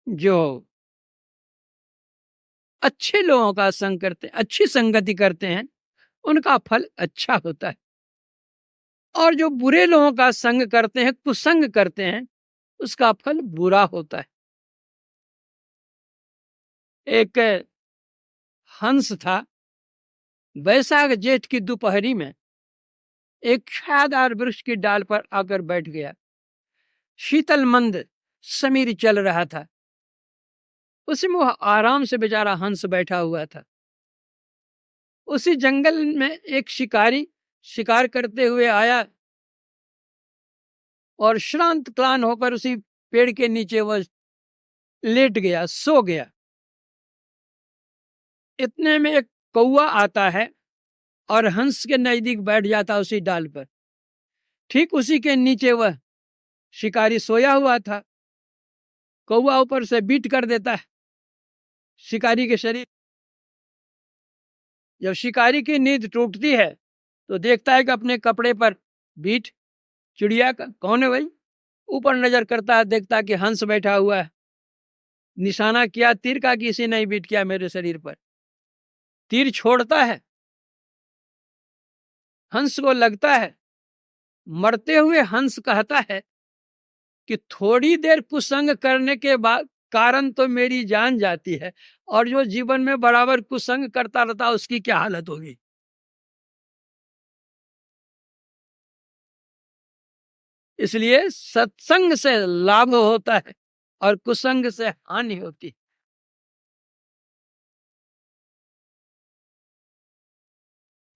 जो अच्छे लोगों का संग करते हैं, अच्छी संगति करते हैं, उनका फल अच्छा होता है। और जो बुरे लोगों का संग करते हैं, कुसंग करते हैं, उसका फल बुरा होता है। एक हंस था, वैशाख जेठ की दोपहरी में एक छायादार वृक्ष की डाल पर आकर बैठ गया। शीतल मंद समीर चल रहा था, उसमें वह आराम से बेचारा हंस बैठा हुआ था। उसी जंगल में एक शिकारी शिकार करते हुए आया और श्रांत क्लान होकर उसी पेड़ के नीचे वह लेट गया, सो गया। इतने में एक कौवा आता है और हंस के नजदीक बैठ जाता उसी डाल पर। ठीक उसी के नीचे वह शिकारी सोया हुआ था। कौवा ऊपर से बीट कर देता है शिकारी के शरीर। जब शिकारी की नींद टूटती है तो देखता है कि अपने कपड़े पर बीट, चिड़िया का कौन है भाई। ऊपर नजर करता है, देखता है कि हंस बैठा हुआ है। निशाना किया तीर का, किसी ने बीट किया मेरे शरीर पर। तीर छोड़ता है, हंस को लगता है। मरते हुए हंस कहता है कि थोड़ी देर कुसंग करने के बाद कारण तो मेरी जान जाती है, और जो जीवन में बराबर कुसंग करता रहता उसकी क्या हालत होगी। इसलिए सत्संग से लाभ होता है और कुसंग से हानि होती है।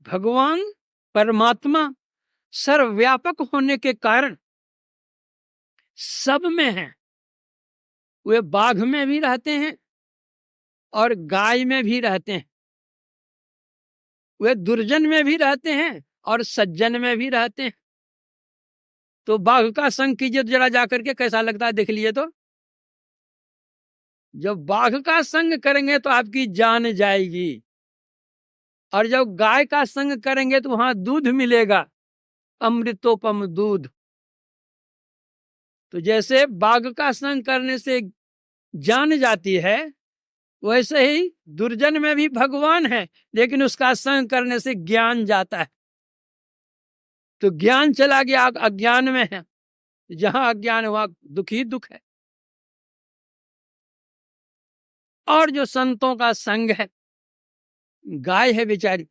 भगवान परमात्मा सर्वव्यापक होने के कारण सब में हैं। वे बाघ में भी रहते हैं और गाय में भी रहते हैं। वे दुर्जन में भी रहते हैं और सज्जन में भी रहते हैं। तो बाघ का संग कीजिए जरा जाकर के, कैसा लगता है देख लीजिए। तो जब बाघ का संग करेंगे तो आपकी जान जाएगी, और जब गाय का संग करेंगे तो वहां दूध मिलेगा, अमृतोपम दूध। तो जैसे बाघ का संग करने से जान जाती है, वैसे ही दुर्जन में भी भगवान है, लेकिन उसका संग करने से ज्ञान जाता है। तो ज्ञान चला गया, अज्ञान में है। जहां अज्ञान वहां दुख ही दुख है। और जो संतों का संग है, गाय है बेचारी,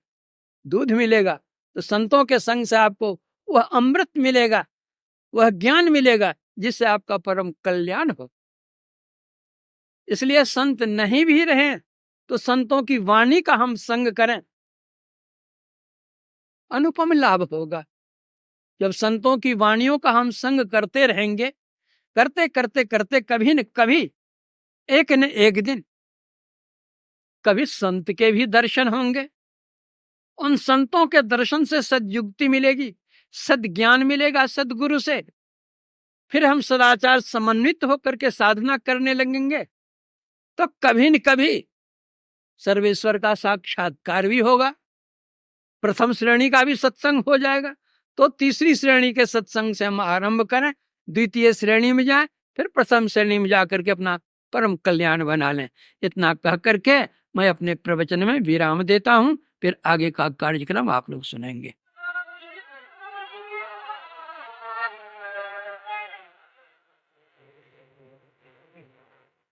दूध मिलेगा, तो संतों के संग से आपको वह अमृत मिलेगा, वह ज्ञान मिलेगा, जिससे आपका परम कल्याण हो। इसलिए संत नहीं भी रहे तो संतों की वाणी का हम संग करें, अनुपम लाभ होगा। जब संतों की वाणियों का हम संग करते रहेंगे, करते करते करते, कभी न कभी, एक न एक दिन, कभी संत के भी दर्शन होंगे। उन संतों के दर्शन से सद्युक्ति मिलेगी, सद्ज्ञान मिलेगा सदगुरु से। फिर हम सदाचार समन्वित होकर के साधना करने लगेंगे, तो कभी न कभी सर्वेश्वर का साक्षात्कार भी होगा। प्रथम श्रेणी का भी सत्संग हो जाएगा, तो तीसरी श्रेणी के सत्संग से हम आरंभ करें, द्वितीय श्रेणी में जाएं, फिर प्रथम श्रेणी में जाकर के अपना परम कल्याण बना लें। इतना कह करके मैं अपने प्रवचन में विराम देता हूं। फिर आगे का कार्यक्रम आप लोग सुनेंगे।